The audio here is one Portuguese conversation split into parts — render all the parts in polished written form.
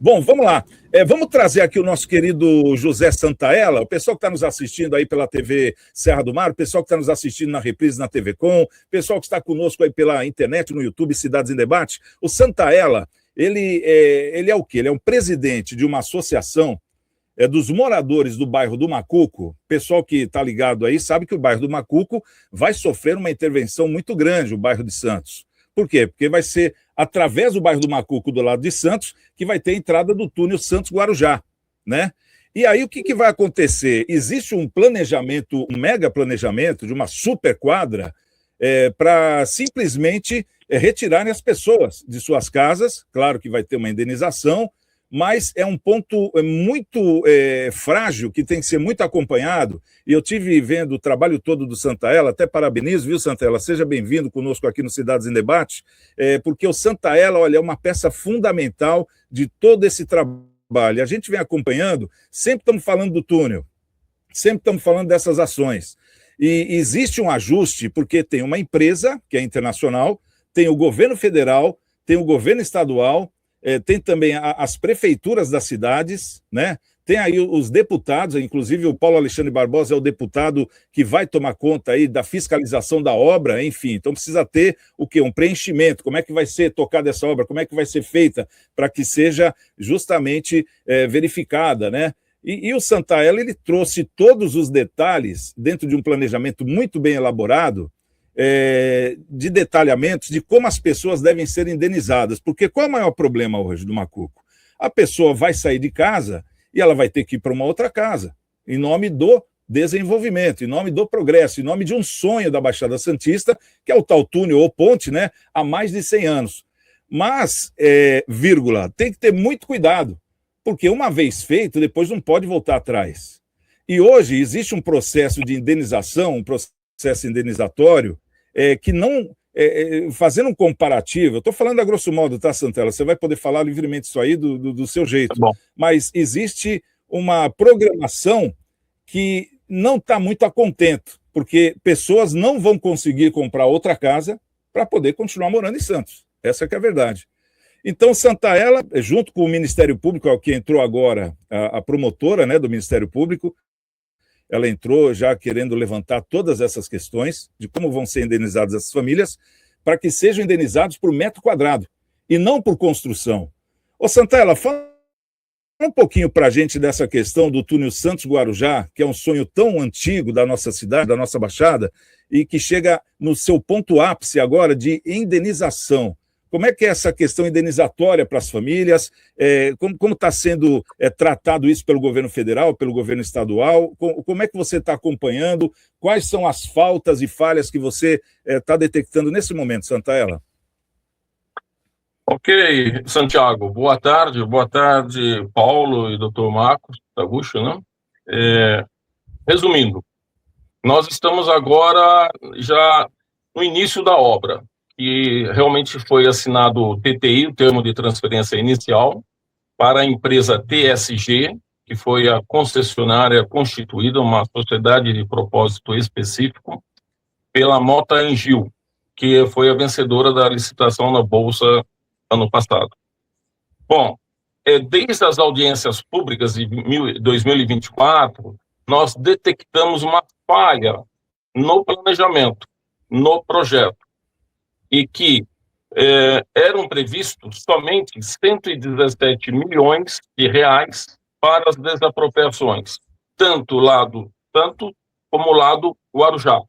Bom, vamos lá. Vamos trazer aqui o nosso querido José Santaella, o pessoal que está nos assistindo aí pela TV Serra do Mar, o pessoal que está nos assistindo na reprise na TV Com, o pessoal que está conosco aí pela internet, no YouTube, Cidades em Debate. O Santaella, ele é o quê? Ele é um presidente de uma associação dos moradores do bairro do Macuco. Pessoal que está ligado aí sabe que o bairro do Macuco vai sofrer uma intervenção muito grande, o bairro de Santos. Por quê? Porque vai ser através do bairro do Macuco, do lado de Santos, que vai ter a entrada do túnel Santos-Guarujá, né? E aí o que vai acontecer? Existe um planejamento, um mega planejamento de uma super quadra para simplesmente retirarem as pessoas de suas casas. Claro que vai ter uma indenização, mas é um ponto muito frágil, que tem que ser muito acompanhado, e eu tive vendo o trabalho todo do Santaella, até parabenizo, viu, Santaella? Seja bem-vindo conosco aqui no Cidades em Debate, porque o Santaella, olha, é uma peça fundamental de todo esse trabalho. A gente vem acompanhando, sempre estamos falando do túnel, sempre estamos falando dessas ações, e existe um ajuste, porque tem uma empresa, que é internacional, tem o governo federal, tem o governo estadual, tem também as prefeituras das cidades, né? Tem aí os deputados, inclusive o Paulo Alexandre Barbosa é o deputado que vai tomar conta aí da fiscalização da obra, enfim. Então precisa ter o quê? Um preenchimento, como é que vai ser tocada essa obra, como é que vai ser feita para que seja justamente verificada, né? E o Santaella, ele trouxe todos os detalhes dentro de um planejamento muito bem elaborado, de detalhamentos de como as pessoas devem ser indenizadas. Porque qual é o maior problema hoje do Macuco? A pessoa vai sair de casa e ela vai ter que ir para uma outra casa, em nome do desenvolvimento, em nome do progresso, em nome de um sonho da Baixada Santista, que é o tal túnel ou ponte, né, há mais de 100 anos. Mas, tem que ter muito cuidado, porque uma vez feito, depois não pode voltar atrás. E hoje existe um processo de indenização, um processo indenizatório, que não, fazendo um comparativo, eu estou falando a grosso modo, tá, Santaella? Você vai poder falar livremente isso aí do seu jeito, mas existe uma programação que não está muito a contento, porque pessoas não vão conseguir comprar outra casa para poder continuar morando em Santos. Essa que é a verdade. Então, Santaella, junto com o Ministério Público, ao que entrou agora a promotora, né, do Ministério Público, ela entrou já querendo levantar todas essas questões de como vão ser indenizadas essas famílias, para que sejam indenizados por metro quadrado e não por construção. Ô Santaella, fala um pouquinho para a gente dessa questão do túnel Santos-Guarujá, que é um sonho tão antigo da nossa cidade, da nossa Baixada, e que chega no seu ponto ápice agora de indenização. Como é que é essa questão indenizatória para as famílias? Como está sendo tratado isso pelo governo federal, pelo governo estadual? Como é que você está acompanhando? Quais são as faltas e falhas que você está detectando nesse momento, Santaella? Ok, Santiago. Boa tarde, Paulo e Dr. Marcos Tagucho, né? Resumindo, nós estamos agora já no início da obra, que realmente foi assinado o TTI, o termo de transferência inicial, para a empresa TSG, que foi a concessionária constituída, uma sociedade de propósito específico, pela Mota Engil, que foi a vencedora da licitação na Bolsa ano passado. Bom, desde as audiências públicas de 2024, nós detectamos uma falha no planejamento, no projeto, e que eram previstos somente 117 milhões de reais para as desapropriações, tanto o lado Santos como o lado Guarujá.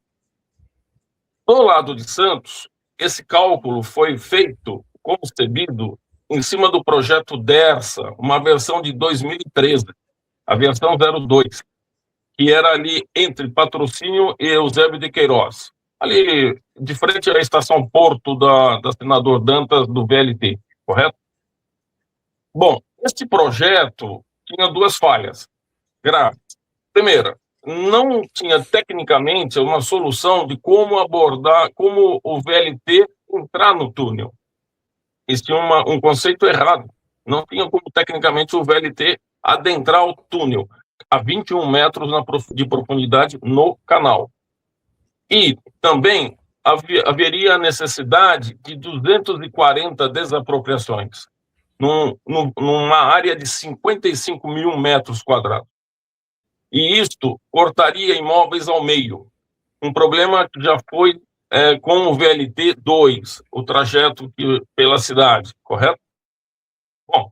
Do lado de Santos, esse cálculo foi feito, concebido, em cima do projeto DERSA, uma versão de 2013, a versão 02, que era ali entre Patrocínio e Eusébio de Queiroz, ali de frente à estação Porto da Senador Dantas, do VLT, correto? Bom, este projeto tinha duas falhas graves. Primeira, não tinha tecnicamente uma solução de como abordar, como o VLT entrar no túnel. Existia um conceito errado. Não tinha como tecnicamente o VLT adentrar o túnel a 21 metros de profundidade no canal. E também haveria a necessidade de 240 desapropriações. numa área de 55 mil metros quadrados. E isto cortaria imóveis ao meio. Um problema que já foi com o VLT 2, o trajeto pela cidade, correto? Bom,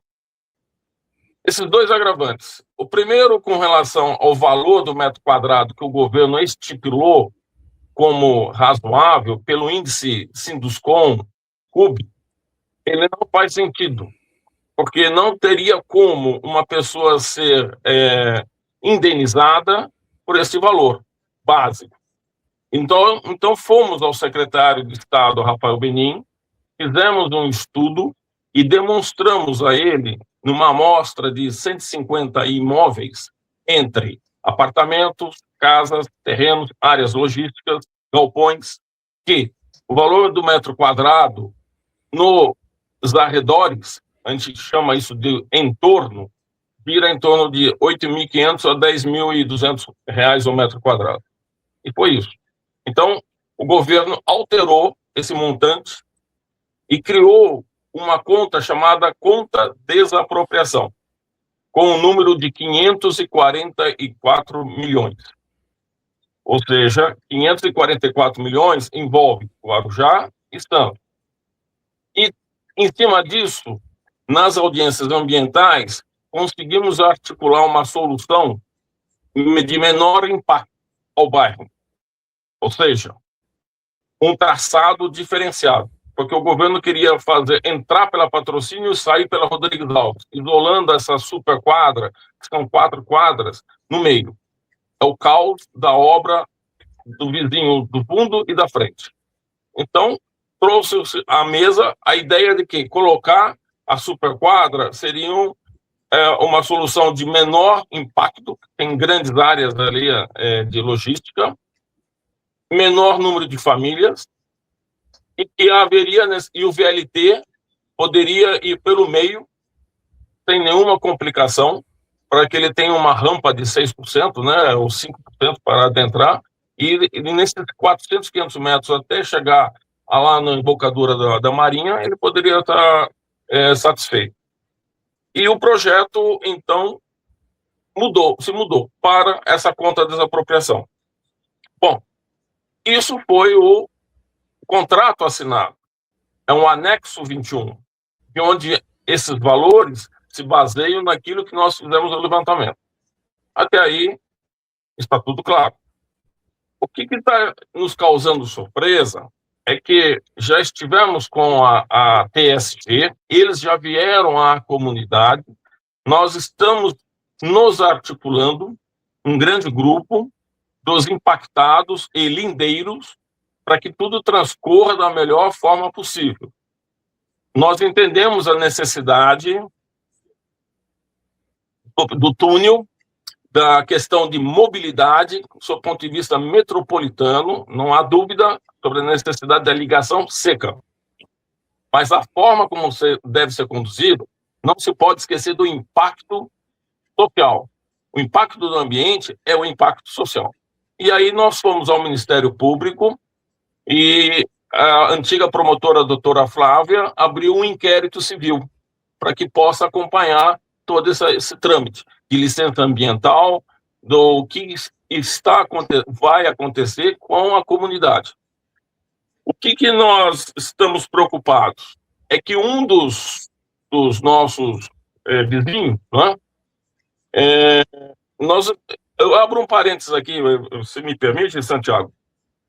esses dois agravantes. O primeiro, com relação ao valor do metro quadrado que o governo estipulou como razoável pelo índice Sinduscon, CUB, ele não faz sentido, porque não teria como uma pessoa ser indenizada por esse valor básico. Então fomos ao secretário de Estado, Rafael Benin, fizemos um estudo e demonstramos a ele, numa amostra de 150 imóveis, entre apartamentos, casas, terrenos, áreas logísticas, galpões, que o valor do metro quadrado nos arredores, a gente chama isso de entorno, vira em torno de R$ 8.500 a R$ 10.200 o metro quadrado. E foi isso. Então, o governo alterou esse montante e criou uma conta chamada conta desapropriação, com o número de 544 milhões. Ou seja, 544 milhões envolve Guarujá e Santos. E, em cima disso, nas audiências ambientais, conseguimos articular uma solução de menor impacto ao bairro. Ou seja, um traçado diferenciado, porque o governo queria entrar pela Patrocínio e sair pela Rodrigues Alves, isolando essa super quadra, que são 4 quadras, no meio. É o caos da obra do vizinho do fundo e da frente. Então, trouxe à mesa a ideia de que colocar a super quadra seria uma solução de menor impacto, tem grandes áreas ali de logística, menor número de famílias, e que haveria, e o VLT poderia ir pelo meio, sem nenhuma complicação, para que ele tenha uma rampa de 6%, né, ou 5% para adentrar, e nesses 400, 500 metros até chegar lá na embocadura da Marinha, ele poderia estar satisfeito. E o projeto, então, se mudou para essa conta de desapropriação. Bom, isso foi o contrato assinado. É um anexo 21, onde esses valores se baseiam naquilo que nós fizemos no levantamento. Até aí, está tudo claro. O que está nos causando surpresa é que já estivemos com a TSG, eles já vieram à comunidade, nós estamos nos articulando, um grande grupo dos impactados e lindeiros, para que tudo transcorra da melhor forma possível. Nós entendemos a necessidade do túnel, da questão de mobilidade, do seu ponto de vista metropolitano, não há dúvida sobre a necessidade da ligação seca. Mas a forma como deve ser conduzido, não se pode esquecer do impacto social. O impacto do ambiente é o impacto social. E aí nós fomos ao Ministério Público e a antiga promotora, a doutora Flávia, abriu um inquérito civil para que possa acompanhar todo esse trâmite de licença ambiental, do que vai acontecer com a comunidade. O que nós estamos preocupados é que um dos nossos vizinhos, né, eu abro um parênteses aqui, se me permite, Santiago,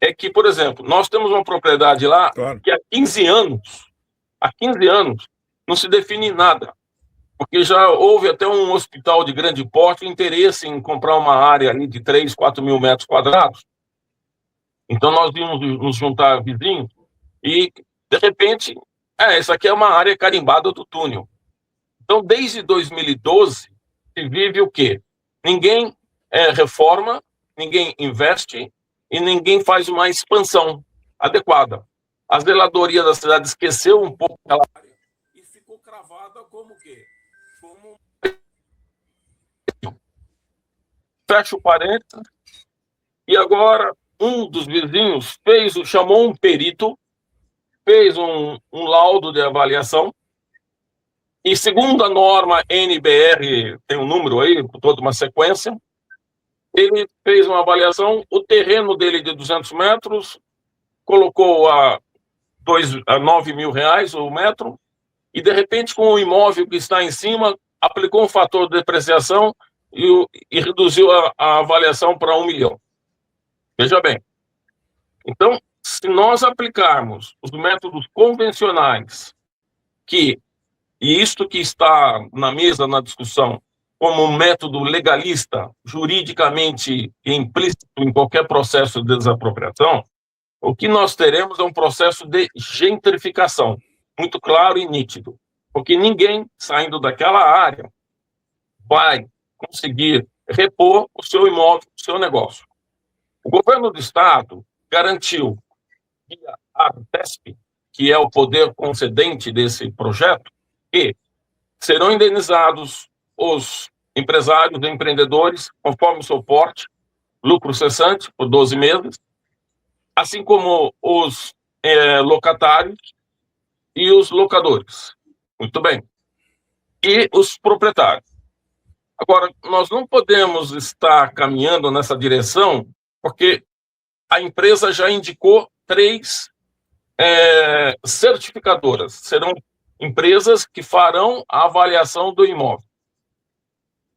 é que, por exemplo, nós temos uma propriedade lá, claro, que há 15 anos não se define nada, porque já houve até um hospital de grande porte interesse em comprar uma área ali de 3, 4 mil metros quadrados. Então nós vimos nos juntar vizinhos e, de repente, essa aqui é uma área carimbada do túnel. Então, desde 2012, se vive o quê? Ninguém reforma, ninguém investe e ninguém faz uma expansão adequada. A zeladoria da cidade esqueceu um pouco aquela área e ficou cravada como o quê? Como... Fecha o parênteses. E agora, um dos vizinhos chamou um perito, fez um laudo de avaliação E segundo a norma NBR, tem um número aí, toda uma sequência, ele fez uma avaliação, o terreno dele de 200 metros, colocou a R$ 9.000 o metro, e de repente com o imóvel que está em cima, aplicou um fator de depreciação e reduziu a avaliação para R$ 1 milhão. Veja bem. Então, se nós aplicarmos os métodos convencionais, e isto que está na mesa, na discussão, como um método legalista, juridicamente implícito em qualquer processo de desapropriação, o que nós teremos é um processo de gentrificação, muito claro e nítido, porque ninguém saindo daquela área vai conseguir repor o seu imóvel, o seu negócio. O governo do estado garantiu que a Artesp, que é o poder concedente desse projeto, que serão indenizados os empresários e empreendedores conforme o seu porte, lucro cessante por 12 meses, assim como os locatários e os locadores. Muito bem. E os proprietários. Agora, nós não podemos estar caminhando nessa direção porque a empresa já indicou 3 certificadoras. Serão empresas que farão a avaliação do imóvel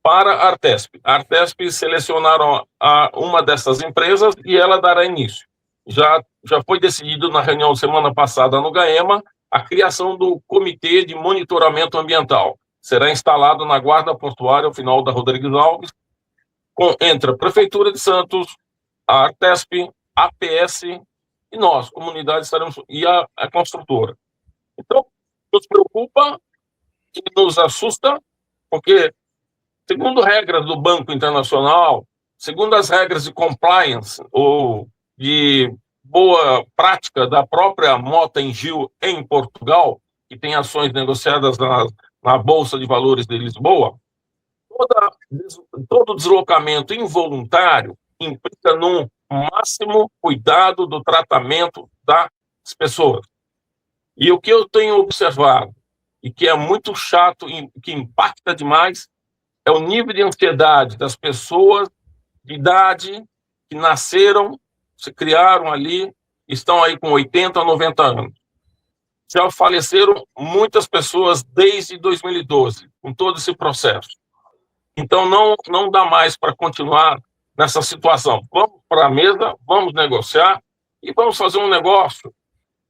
para a Artesp. A Artesp selecionaram uma dessas empresas e ela dará início. Já foi decidido na reunião semana passada no GAEMA a criação do Comitê de Monitoramento Ambiental. Será instalado na Guarda Portuária ao final da Rodrigues Alves, entre a Prefeitura de Santos, a Artesp, a APS e nós, comunidade, estaremos, e a construtora. Então, nos preocupa e nos assusta, porque, segundo regras do Banco Internacional, segundo as regras de compliance ou de boa prática da própria Mota-Engil em Portugal, que tem ações negociadas na Bolsa de Valores de Lisboa, todo deslocamento involuntário implica num máximo cuidado do tratamento das pessoas. E o que eu tenho observado, e que é muito chato e que impacta demais, é o nível de ansiedade das pessoas de idade que nasceram, se criaram ali, estão aí com 80, 90 anos. Já faleceram muitas pessoas desde 2012, com todo esse processo. Então, não dá mais para continuar nessa situação. Vamos para a mesa, vamos negociar e vamos fazer um negócio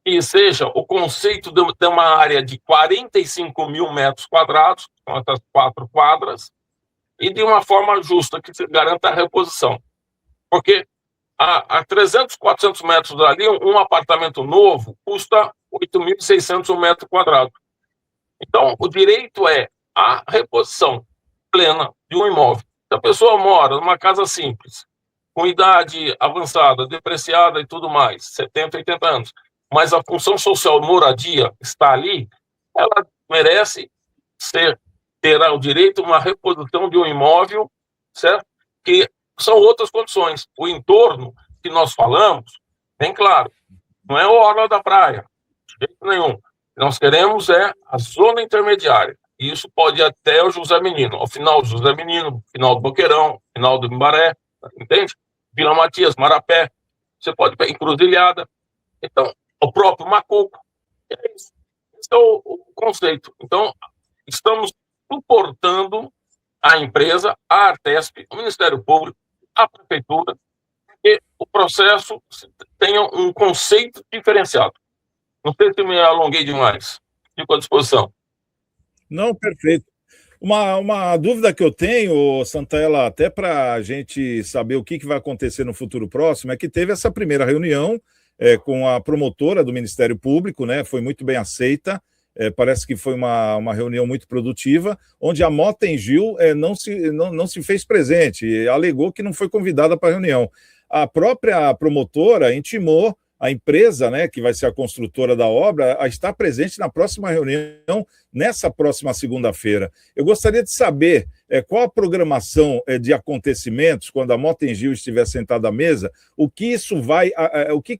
que seja o conceito de uma área de 45 mil metros quadrados, com essas 4 quadras, e de uma forma justa, que se garanta a reposição. Porque a 300, 400 metros dali, um apartamento novo custa 8.600 um metro quadrado. Então, o direito é a reposição plena de um imóvel. Se a pessoa mora numa casa simples, com idade avançada, depreciada e tudo mais, 70, 80 anos, mas a função social moradia está ali, ela merece terá o direito a uma reposição de um imóvel, certo? Que são outras condições. O entorno que nós falamos, bem claro, não é a orla da praia, de jeito nenhum. Nós queremos a zona intermediária. E isso pode ir até o José Menino, ao final do José Menino, final do Boqueirão, final do Imbaré, entende? Vila Matias, Marapé, você pode ir Encruzilhada. Então, o próprio Macoco. É isso. Esse é o conceito. Então, estamos suportando a empresa, a Artesp, o Ministério Público, a Prefeitura, que o processo tenha um conceito diferenciado. Não sei se me alonguei demais. Fico à disposição. Não, perfeito. Uma dúvida que eu tenho, Santaella, até para a gente saber o que vai acontecer no futuro próximo, é que teve essa primeira reunião com a promotora do Ministério Público, né? Foi muito bem aceita. Parece que foi uma reunião muito produtiva, onde a Mota-Engil não se fez presente, alegou que não foi convidada para a reunião. A própria promotora intimou a empresa, né, que vai ser a construtora da obra, a estar presente na próxima reunião, nessa próxima segunda-feira. Eu gostaria de saber qual a programação de acontecimentos, quando a Mota-Engil estiver sentada à mesa, o que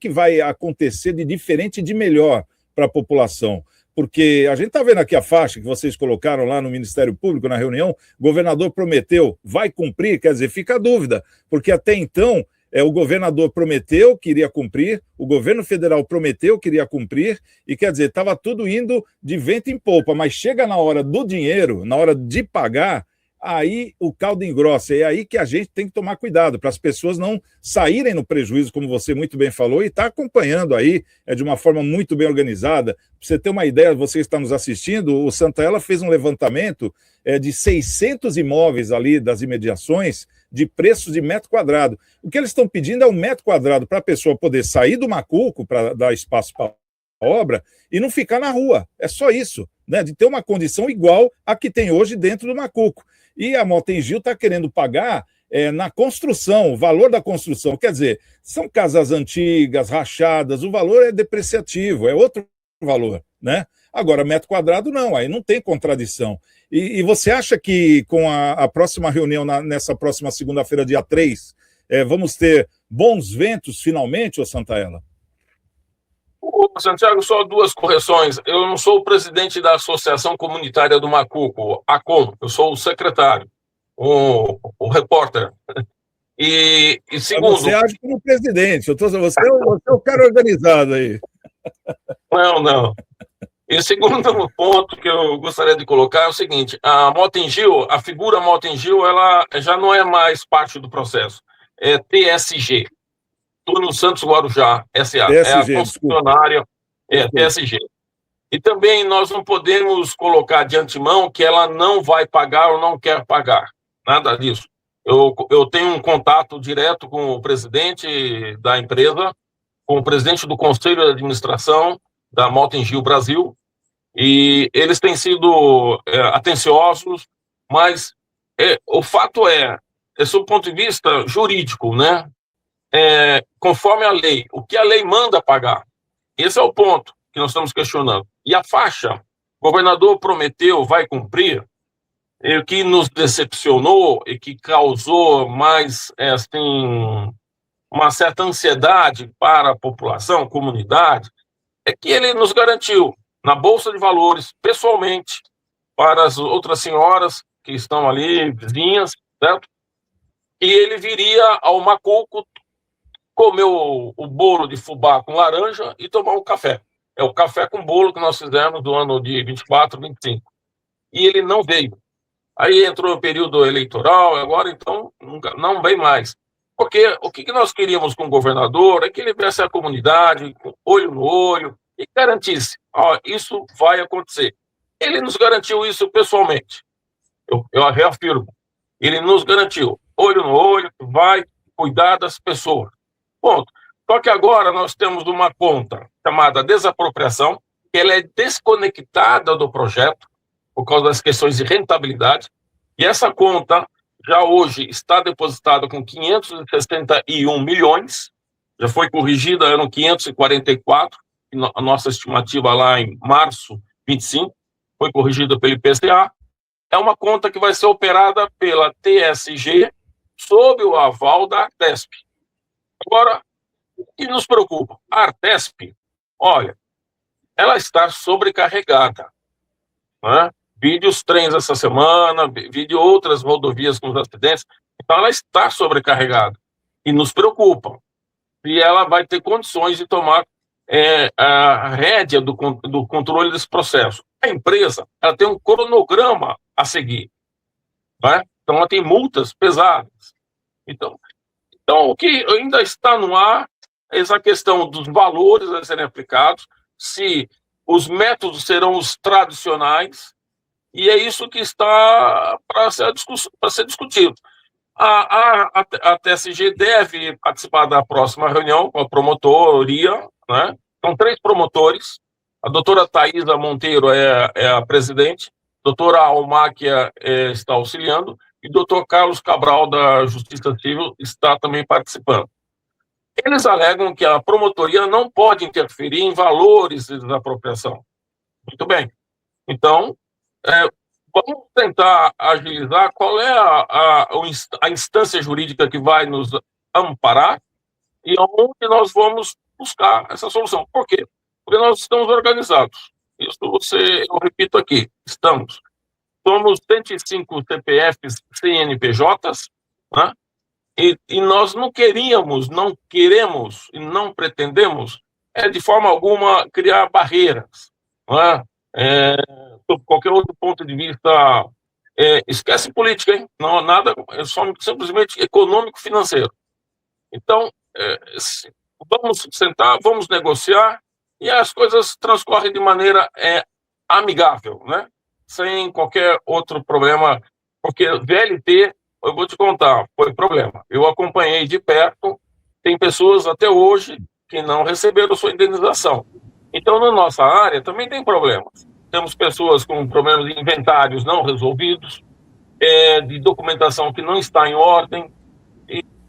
vai acontecer de diferente e de melhor para a população. porque a gente está vendo aqui a faixa que vocês colocaram lá no Ministério Público, na reunião, o governador prometeu, vai cumprir, quer dizer, fica a dúvida, porque até então o governador prometeu que iria cumprir, o governo federal prometeu que iria cumprir, e quer dizer, estava tudo indo de vento em polpa, mas chega na hora do dinheiro, na hora de pagar, aí o caldo engrossa, é aí que a gente tem que tomar cuidado, para as pessoas não saírem no prejuízo, como você muito bem falou, e está acompanhando aí, de uma forma muito bem organizada. Para você ter uma ideia, você está nos assistindo, o Santaella fez um levantamento de 600 imóveis ali das imediações, de preços de metro quadrado. O que eles estão pedindo é um metro quadrado para a pessoa poder sair do macuco, para dar espaço para a obra, e não ficar na rua. É só isso, né? De ter uma condição igual a que tem hoje dentro do macuco. E a Mota-Engil está querendo pagar na construção, o valor da construção. Quer dizer, são casas antigas, rachadas, o valor é depreciativo, é outro valor, né? Agora, metro quadrado não, aí não tem contradição. E você acha que com a próxima reunião, nessa próxima segunda-feira, dia 3, vamos ter bons ventos finalmente, ô Santaella? Santiago, só duas correções. Eu não sou o presidente da Associação Comunitária do Macuco, ACOM, eu sou o secretário, o repórter. E segundo... Você age como presidente, você é o cara organizado aí. Não. E segundo ponto que eu gostaria de colocar é o seguinte: a Mota-Engil, a figura Mota-Engil, ela já não é mais parte do processo, é TSG. Túnel Santos Guarujá, SA, TSG, é a concessionária, TSG. E também nós não podemos colocar de antemão que ela não vai pagar ou não quer pagar, nada disso. Eu tenho um contato direto com o presidente da empresa, com o presidente do Conselho de Administração da Mota-Engil Brasil, e eles têm sido atenciosos, mas o fato sob o ponto de vista jurídico, né? Conforme a lei, o que a lei manda pagar. Esse é o ponto que nós estamos questionando. E a faixa, o governador prometeu, vai cumprir, e o que nos decepcionou e que causou mais, assim, uma certa ansiedade para a população, comunidade, é que ele nos garantiu, na Bolsa de Valores, pessoalmente, para as outras senhoras que estão ali, vizinhas, certo? E ele viria ao Macuco, comer o bolo de fubá com laranja e tomar um café. É o café com bolo que nós fizemos do ano de 24, 25. E ele não veio. Aí entrou o período eleitoral, agora então não vem mais. Porque o que nós queríamos com o governador é que ele viesse à comunidade, olho no olho, e garantisse, isso vai acontecer. Ele nos garantiu isso pessoalmente. Eu reafirmo. Ele nos garantiu, olho no olho, vai cuidar das pessoas. Ponto. Só que agora nós temos uma conta chamada desapropriação, que ela é desconectada do projeto por causa das questões de rentabilidade, e essa conta já hoje está depositada com 561 milhões, já foi corrigida, eram 544, a nossa estimativa lá em março 25, foi corrigida pelo IPCA, é uma conta que vai ser operada pela TSG sob o aval da Artesp. Agora, o que nos preocupa? A Artesp, olha, ela está sobrecarregada, né? Vide os trens essa semana, vide outras rodovias com os acidentes, então ela está sobrecarregada e nos preocupa. E ela vai ter condições de tomar a rédea do controle desse processo. A empresa, ela tem um cronograma a seguir, né? Então ela tem multas pesadas. Então, o que ainda está no ar é essa questão dos valores a serem aplicados, se os métodos serão os tradicionais, e é isso que está para ser discutido. A TSG deve participar da próxima reunião com a promotoria, né? São 3 promotores, a doutora Thaisa Monteiro é a presidente, a doutora Almáquia está auxiliando, e o doutor Carlos Cabral, da Justiça Civil, está também participando. Eles alegam que a promotoria não pode interferir em valores de desapropriação. Muito bem. Então, vamos tentar agilizar qual é a instância jurídica que vai nos amparar e onde nós vamos buscar essa solução. Por quê? Porque nós estamos organizados. Isso eu repito aqui, somos 105 CPFs CNPJs, né? E nós não queríamos, não queremos e não pretendemos, de forma alguma, criar barreiras, não é? Sob qualquer outro ponto de vista, esquece política, hein? Não, nada, é só simplesmente econômico-financeiro. Então, vamos sentar, vamos negociar e as coisas transcorrem de maneira amigável, né? Sem qualquer outro problema, porque VLT, eu vou te contar, foi problema. Eu acompanhei de perto, tem pessoas até hoje que não receberam sua indenização. Então, na nossa área também tem problemas. Temos pessoas com problemas de inventários não resolvidos, de documentação que não está em ordem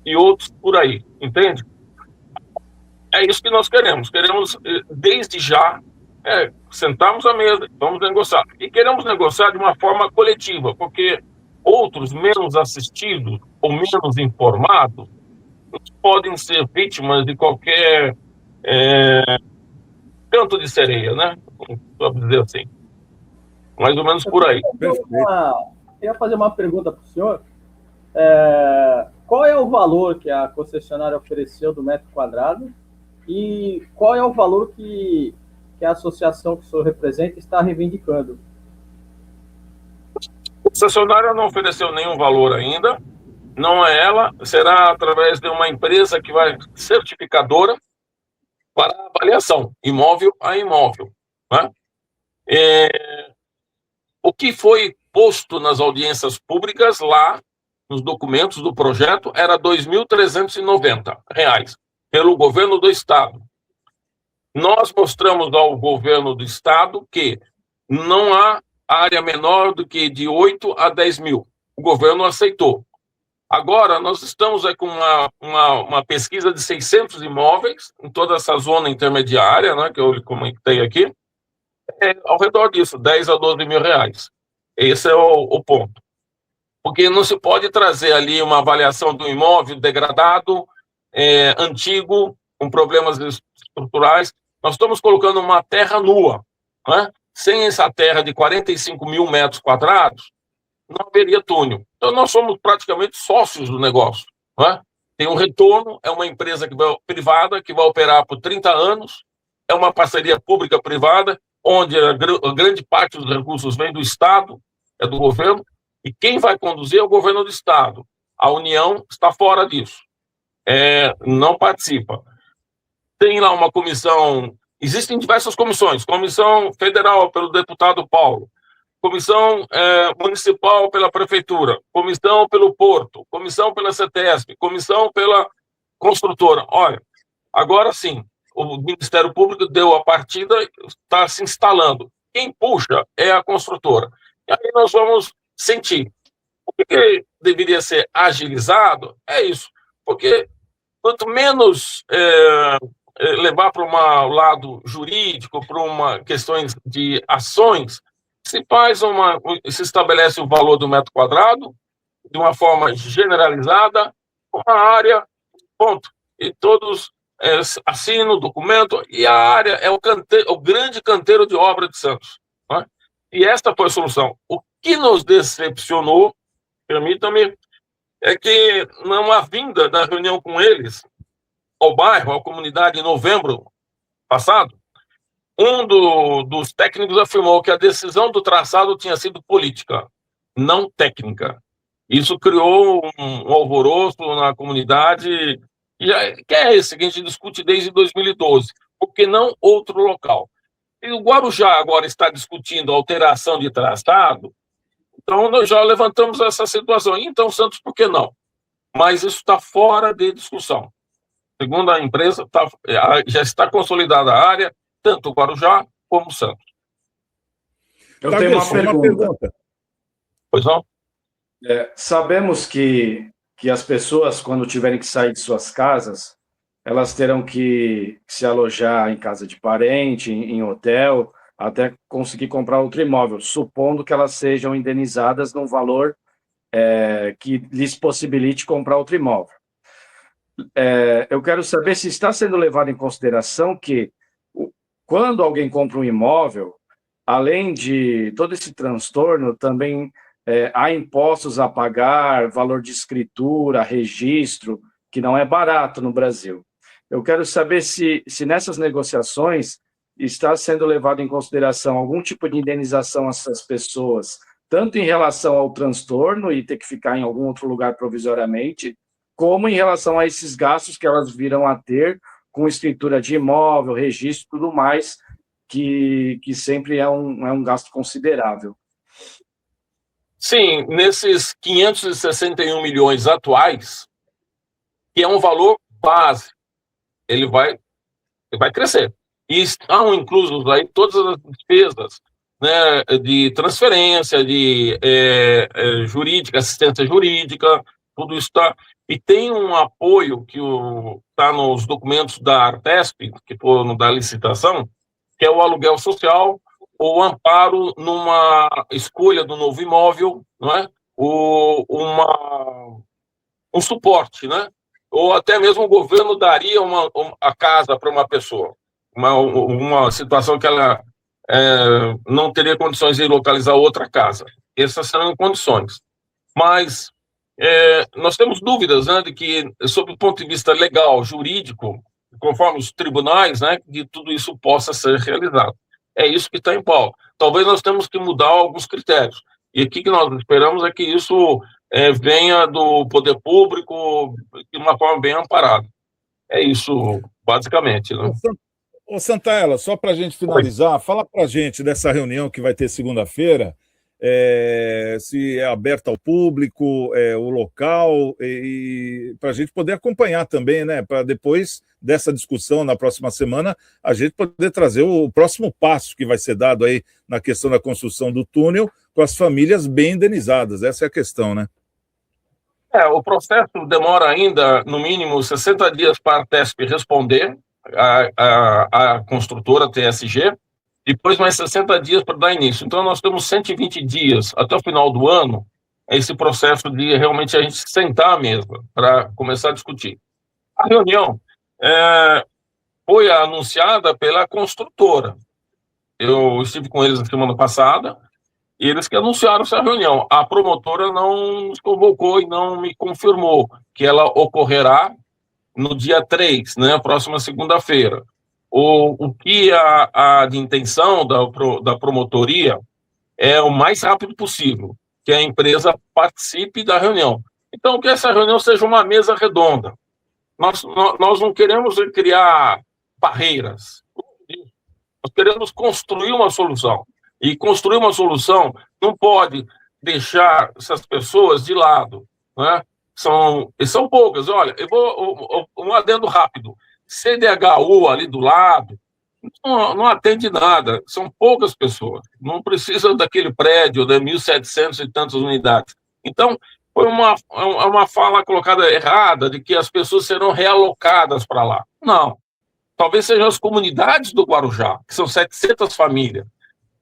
e outros por aí, entende? É isso que nós queremos. Queremos, desde já, sentarmos à mesa, vamos negociar. E queremos negociar de uma forma coletiva, porque outros menos assistidos ou menos informados podem ser vítimas de qualquer canto de sereia, né? Vamos dizer assim. Mais ou menos por aí. Queria fazer uma pergunta para o senhor. Qual é o valor que a concessionária ofereceu do metro quadrado e qual é o valor que a associação que o senhor representa está reivindicando? A concessionária não ofereceu nenhum valor ainda, não é ela, será através de uma empresa que vai certificadora para avaliação, imóvel a imóvel, né? O que foi posto nas audiências públicas lá, nos documentos do projeto, era R$ 2.390 pelo governo do Estado. Nós mostramos ao governo do Estado que não há área menor do que de 8 a 10 mil. O governo aceitou. Agora, nós estamos com uma pesquisa de 600 imóveis em toda essa zona intermediária, né, que eu comentei aqui, ao redor disso, 10 a 12 mil reais. Esse é o ponto. Porque não se pode trazer ali uma avaliação do imóvel degradado, antigo, com problemas estruturais. Nós estamos colocando uma terra nua, né? Sem essa terra de 45 mil metros quadrados, não haveria túnel. Então, nós somos praticamente sócios do negócio, né? Tem um retorno, é uma empresa privada que vai operar por 30 anos, é uma parceria pública-privada, onde a grande parte dos recursos vem do Estado, é do governo, e quem vai conduzir é o governo do Estado. A União está fora disso, não participa. Tem lá uma comissão, existem diversas comissões, comissão federal pelo deputado Paulo, comissão municipal pela prefeitura, comissão pelo Porto, comissão pela CETESB, comissão pela construtora. Olha, agora sim, o Ministério Público deu a partida, está se instalando. Quem puxa é a construtora. E aí nós vamos sentir. O que deveria ser agilizado é isso, porque quanto menos levar para um lado jurídico, para uma questões de ações, se estabelece o valor do metro quadrado de uma forma generalizada, uma área, ponto. E todos assinam o documento, e a área é o grande canteiro de obra de Santos, né? E esta foi a solução. O que nos decepcionou, permita-me, é que não há vinda da reunião com eles ao bairro, à comunidade, em novembro passado, dos técnicos afirmou que a decisão do traçado tinha sido política, não técnica. Isso criou um alvoroço na comunidade, que é esse que a gente discute desde 2012, por que não outro local? E o Guarujá agora está discutindo alteração de traçado, então nós já levantamos essa situação. Então, Santos, por que não? Mas isso está fora de discussão. Segundo a empresa, já está consolidada a área, tanto o Guarujá como o Santos. Eu tenho uma pergunta. Pois não? Sabemos que as pessoas, quando tiverem que sair de suas casas, elas terão que se alojar em casa de parente, em hotel, até conseguir comprar outro imóvel, supondo que elas sejam indenizadas num valor que lhes possibilite comprar outro imóvel. Eu quero saber se está sendo levado em consideração que, quando alguém compra um imóvel, além de todo esse transtorno, também há impostos a pagar, valor de escritura, registro, que não é barato no Brasil. Eu quero saber se nessas negociações está sendo levado em consideração algum tipo de indenização a essas pessoas, tanto em relação ao transtorno e ter que ficar em algum outro lugar provisoriamente, como em relação a esses gastos que elas viram a ter com escritura de imóvel, registro e tudo mais, que sempre é um gasto considerável. Sim, nesses 561 milhões atuais, que é um valor base, ele vai crescer. E estão inclusos aí todas as despesas, né, de transferência, de jurídica, assistência jurídica, tudo isso está. E tem um apoio que está nos documentos da Artesp, que foram da licitação, que é o aluguel social, ou amparo numa escolha do novo imóvel, não é? Um suporte, né? Ou até mesmo o governo daria a casa para uma pessoa, uma situação que ela não teria condições de localizar outra casa. Essas serão condições. Mas nós temos dúvidas, né, de que, sob o ponto de vista legal, jurídico, conforme os tribunais, né, de tudo isso possa ser realizado. É isso que está em pauta. Talvez nós temos que mudar alguns critérios. E o que nós esperamos é que isso venha do poder público de uma forma bem amparada. É isso, basicamente, né? Ô, Santaella, só para a gente finalizar, fala para a gente dessa reunião que vai ter segunda-feira, se é aberta ao público, o local, e para a gente poder acompanhar também, né? Para depois dessa discussão, na próxima semana, a gente poder trazer o próximo passo que vai ser dado aí na questão da construção do túnel, com as famílias bem indenizadas. Essa é a questão, né? O processo demora ainda, no mínimo, 60 dias para a Artesp responder, a construtora TSG, depois mais 60 dias para dar início. Então, nós temos 120 dias até o final do ano, esse processo de realmente a gente sentar à mesa para começar a discutir. A reunião foi anunciada pela construtora. Eu estive com eles na semana passada, e eles que anunciaram essa reunião. A promotora não nos convocou e não me confirmou que ela ocorrerá no dia 3, né, próxima segunda-feira. O que a de intenção da promotoria é o mais rápido possível, que a empresa participe da reunião. Então, que essa reunião seja uma mesa redonda. Nós não queremos criar barreiras. Nós queremos construir uma solução. E construir uma solução não pode deixar essas pessoas de lado, né? São poucas. Olha, eu vou um adendo rápido. CDHU ali do lado não atende nada. São poucas pessoas. Não precisa daquele prédio de 1.700 e tantas unidades. Então, foi uma fala colocada errada de que as pessoas serão realocadas para lá. Não. Talvez sejam as comunidades do Guarujá, que são 700 famílias,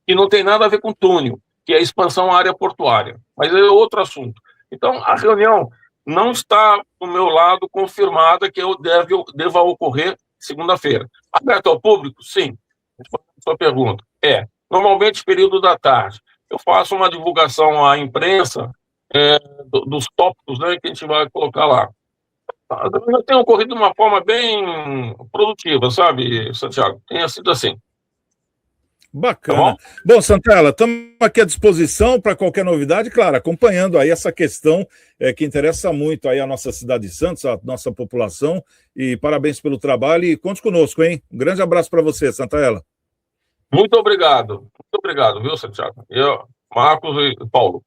que não tem nada a ver com túnel, que é a expansão à área portuária. Mas é outro assunto. Então, a reunião não está, do meu lado, confirmada que deva ocorrer segunda-feira. Aberto ao público? Sim. Sua pergunta. Normalmente, período da tarde. Eu faço uma divulgação à imprensa dos tópicos, né, que a gente vai colocar lá. Tem ocorrido de uma forma bem produtiva, sabe, Santiago? Tenha sido assim. Bacana. Bom, Santaella, estamos aqui à disposição para qualquer novidade, claro, acompanhando aí essa questão que interessa muito aí a nossa cidade de Santos, a nossa população, e parabéns pelo trabalho e conte conosco, hein? Um grande abraço para você, Santaella. Muito obrigado, viu, Santiago? Eu, Marcos e Paulo.